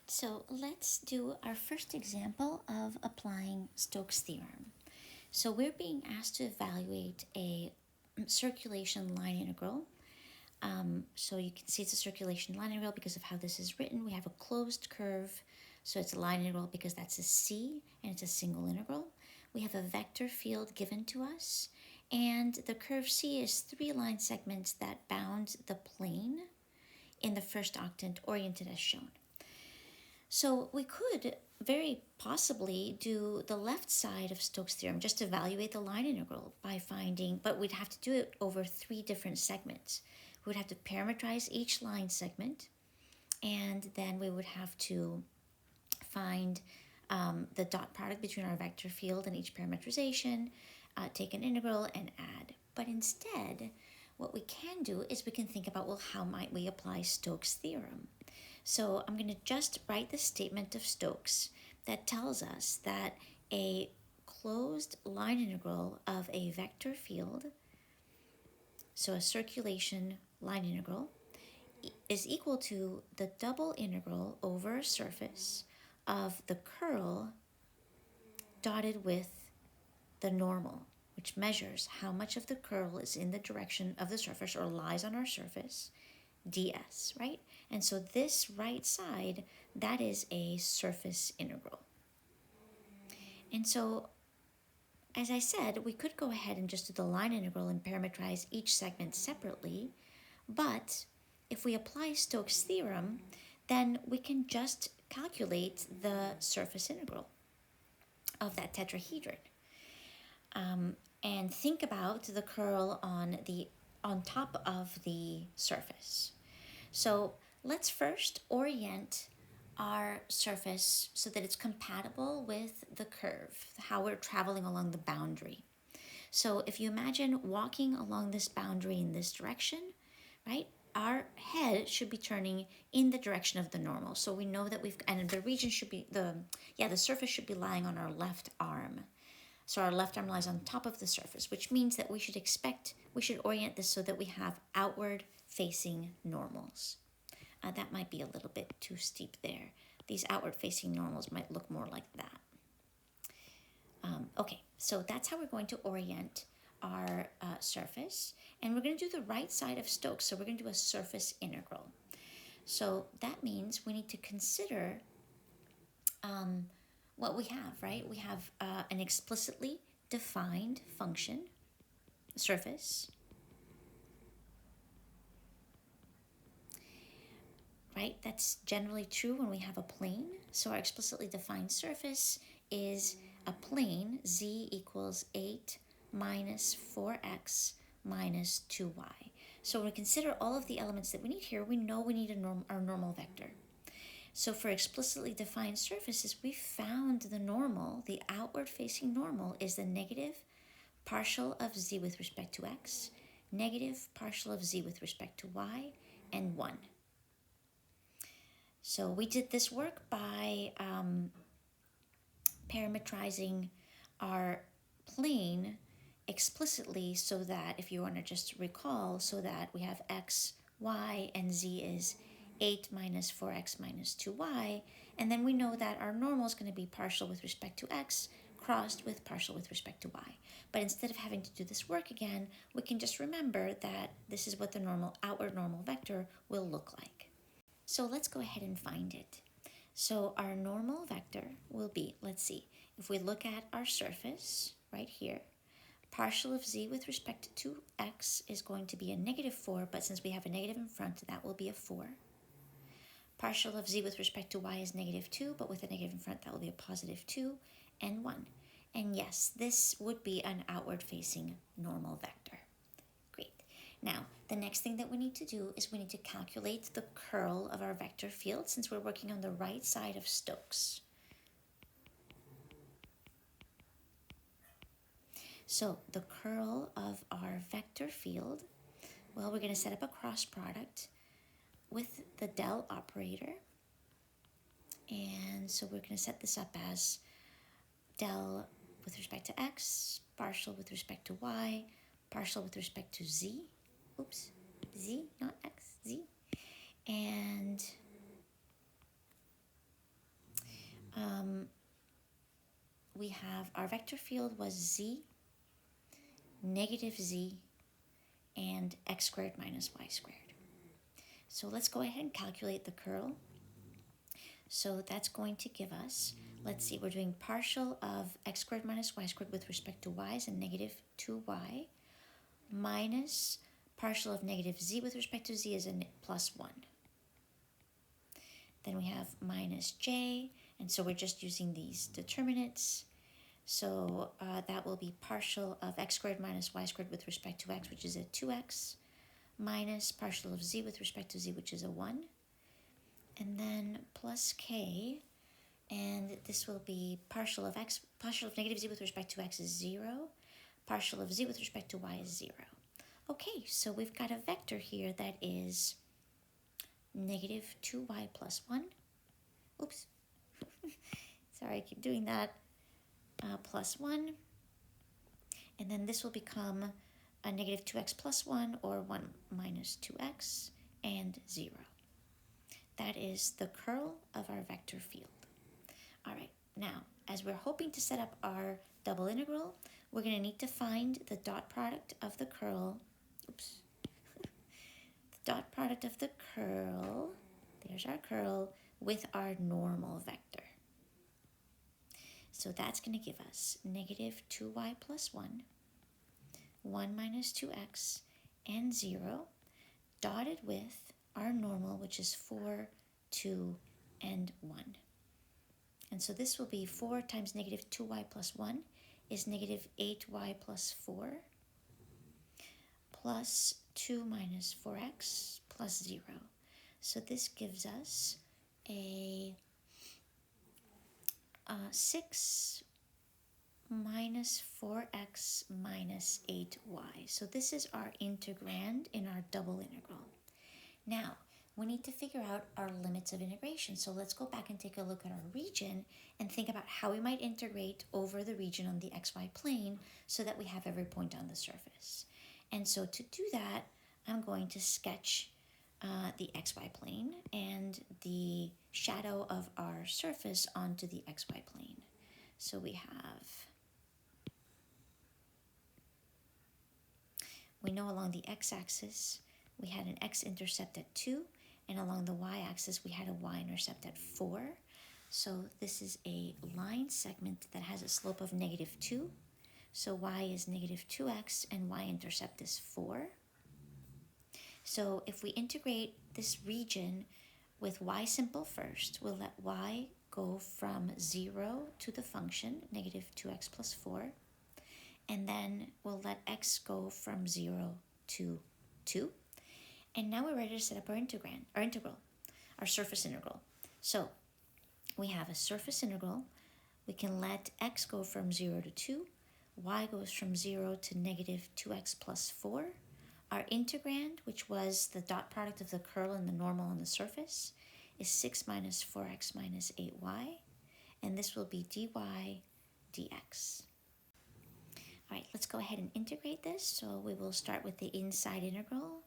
So let's do our first example of applying Stokes' theorem. So we're being asked to evaluate a circulation line integral. So you can see it's a circulation line integral because of how this is written. We have a closed curve, so it's a line integral because that's a C and it's a single integral. We have a vector field given to us, and the curve C is three line segments that bound the plane in the first octant oriented as shown. So we could very possibly do the left side of Stokes' theorem, just evaluate the line integral by finding, but we'd have to do it over three different segments. We would have to parameterize each line segment, and then we would have to find the dot product between our vector field and each parameterization, take an integral and add. But instead, what we can do is we can think about, well, how might we apply Stokes' theorem? So I'm going to just write the statement of Stokes that tells us that a closed line integral of a vector field, so a circulation line integral, is equal to the double integral over a surface of the curl dotted with the normal, which measures how much of the curl is in the direction of the surface or lies on our surface, ds, right? And so this right side, that is a surface integral. And so, as I said, we could go ahead and just do the line integral and parameterize each segment separately, but if we apply Stokes' theorem, then we can just calculate the surface integral of that tetrahedron. And think about the curl on top of the surface. So let's first orient our surface so that it's compatible with the curve, how we're traveling along the boundary. So if you imagine walking along this boundary in this direction, right, our head should be turning in the direction of the normal. So we know that and the region should be, the surface should be lying on our left arm. So our left arm lies on top of the surface, which means that we should orient this so that we have outward facing normals. That might be a little bit too steep there. These outward facing normals might look more like that. Okay, so that's how we're going to orient our surface. And we're going to do the right side of Stokes. So we're going to do a surface integral. So that means we need to consider what we have, right? We have an explicitly defined function, surface, right? That's generally true when we have a plane. So our explicitly defined surface is a plane, z equals 8 minus 4x minus 2y. So when we consider all of the elements that we need here, we know we need our normal vector. So for explicitly defined surfaces, we found the normal, the outward facing normal is the negative partial of z with respect to x, negative partial of z with respect to y, and 1. So we did this work by parametrizing our plane explicitly so that, if you want to just recall, so that we have x, y, and z is 8 minus 4x minus 2y, and then we know that our normal is going to be partial with respect to x crossed with partial with respect to y. But instead of having to do this work again, we can just remember that this is what the outward normal vector will look like. So let's go ahead and find it. So our normal vector will be, let's see, if we look at our surface right here, partial of z with respect to x is going to be a negative 4, but since we have a negative in front, that will be a 4. Partial of z with respect to y is negative 2, but with a negative in front, that will be a positive 2 and 1. And yes, this would be an outward-facing normal vector. Great. Now, the next thing that we need to do is we need to calculate the curl of our vector field since we're working on the right side of Stokes. So the curl of our vector field, well, we're going to set up a cross product with the del operator. And so we're going to set this up as del with respect to x, partial with respect to y, partial with respect to z. Oops, z, not x, z. And we have our vector field was z, negative z, and x squared minus y squared. So let's go ahead and calculate the curl. So that's going to give us, let's see, we're doing partial of x squared minus y squared with respect to y is a negative 2y, minus partial of negative z with respect to z is a plus 1. Then we have minus j, and so we're just using these determinants. So that will be partial of x squared minus y squared with respect to x, which is a 2x, minus partial of z with respect to z, which is a 1, and then plus k, and this will be partial of negative z with respect to x is 0, partial of z with respect to y is 0. Okay, so we've got a vector here that is negative 2y plus 1. Oops. Sorry, I keep doing that. Plus 1. And then this will become a negative 2x plus 1, or 1 minus 2x, and 0. That is the curl of our vector field. All right, now, as we're hoping to set up our double integral, we're going to need to find the dot product of the curl. Oops. The dot product of the curl, there's our curl, with our normal vector. So that's going to give us negative 2y plus 1, 1 minus 2x, and 0, dotted with our normal, which is 4, 2, and 1. And so this will be 4 times negative 2y plus 1 is negative 8y plus 4, plus 2 minus 4x plus 0. So this gives us a 6 minus 4x minus 8y. So this is our integrand in our double integral. Now, we need to figure out our limits of integration. So let's go back and take a look at our region and think about how we might integrate over the region on the xy plane so that we have every point on the surface. And so to do that, I'm going to sketch the xy plane and the shadow of our surface onto the xy plane. So we know along the x-axis we had an x-intercept at 2, and along the y-axis we had a y-intercept at 4. So this is a line segment that has a slope of negative 2. So y is negative 2x and y-intercept is 4. So if we integrate this region with y simple first, we'll let y go from 0 to the function, negative 2x plus 4. And then we'll let x go from 0 to 2. And now we're ready to set up our our surface integral. So we have a surface integral. We can let x go from 0 to 2. Y goes from 0 to negative 2x plus 4. Our integrand, which was the dot product of the curl and the normal on the surface, is 6 minus 4x minus 8y. And this will be dy dx. All right, let's go ahead and integrate this. So we will start with the inside integral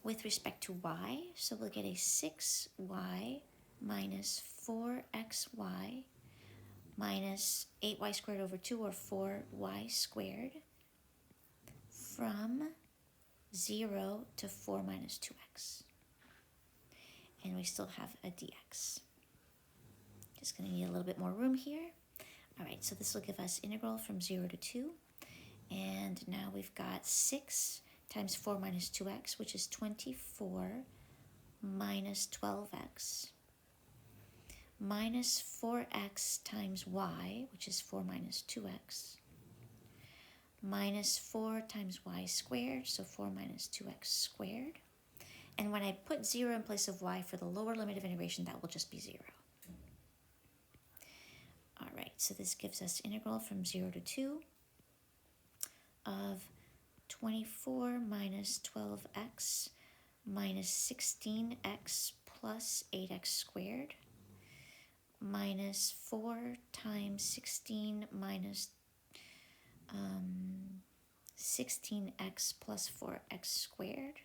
with respect to y. So we'll get a 6y minus 4xy minus 8y squared over 2, or 4y squared, from 0 to 4 minus 2x. And we still have a dx. Just going to need a little bit more room here. All right, so this will give us integral from 0 to 2. And now we've got 6 times 4 minus 2x, which is 24 minus 12x, minus 4x times y, which is 4 minus 2x, minus 4 times y squared, so 4 minus 2x squared. And when I put 0 in place of y for the lower limit of integration, that will just be 0. All right, so this gives us integral from 0 to 2 of 24 minus 12x minus 16x plus 8x squared, minus 4 times 16 minus 16x plus 4x squared.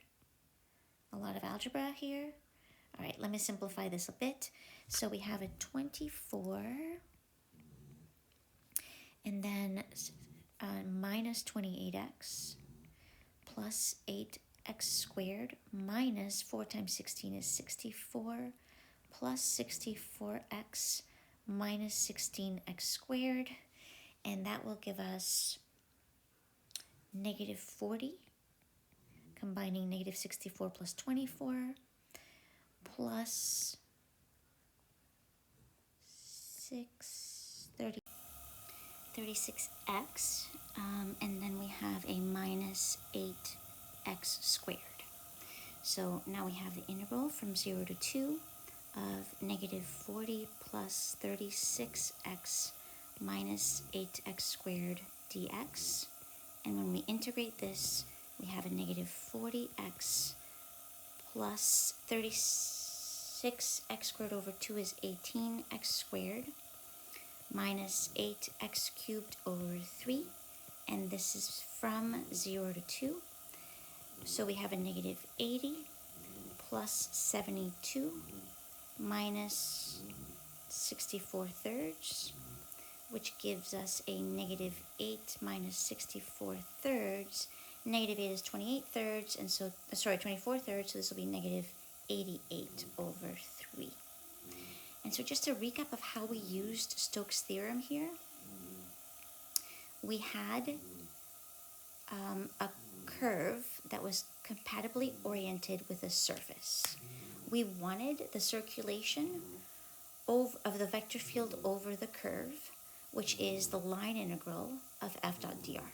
A lot of algebra here. All right, let me simplify this a bit. So we have a 24, and then minus 28x plus 8x squared minus 4 times 16 is 64 plus 64x minus 16x squared, and that will give us negative 40, combining negative 64 plus 24 plus 36x, and then we have a minus 8x squared. So now we have the integral from 0 to 2 of negative 40 plus 36x minus 8x squared dx. And when we integrate this, we have a negative 40x plus 36x squared over 2 is 18x squared minus 8x cubed over 3. And this is from 0 to 2. So we have a negative 80 plus 72 minus 64 thirds, which gives us a negative 8 minus 64 thirds. Negative 8 is 28 thirds, and so, 24 thirds, so this will be negative 88 over 3. And so just a recap of how we used Stokes' theorem here. We had a curve that was compatibly oriented with a surface. We wanted the circulation of the vector field over the curve, which is the line integral of f dot dr.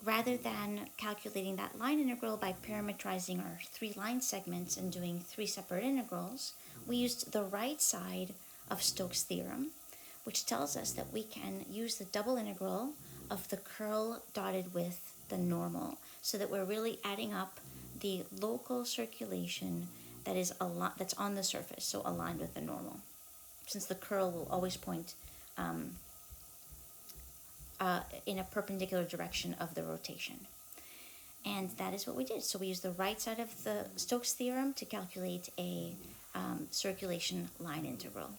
Rather than calculating that line integral by parametrizing our 3 line segments and doing 3 separate integrals, we used the right side of Stokes' theorem, which tells us that we can use the double integral of the curl dotted with the normal, so that we're really adding up the local circulation that is that's on the surface, so aligned with the normal, since the curl will always point in a perpendicular direction of the rotation. And that is what we did. So we used the right side of the Stokes theorem to calculate a circulation line integral.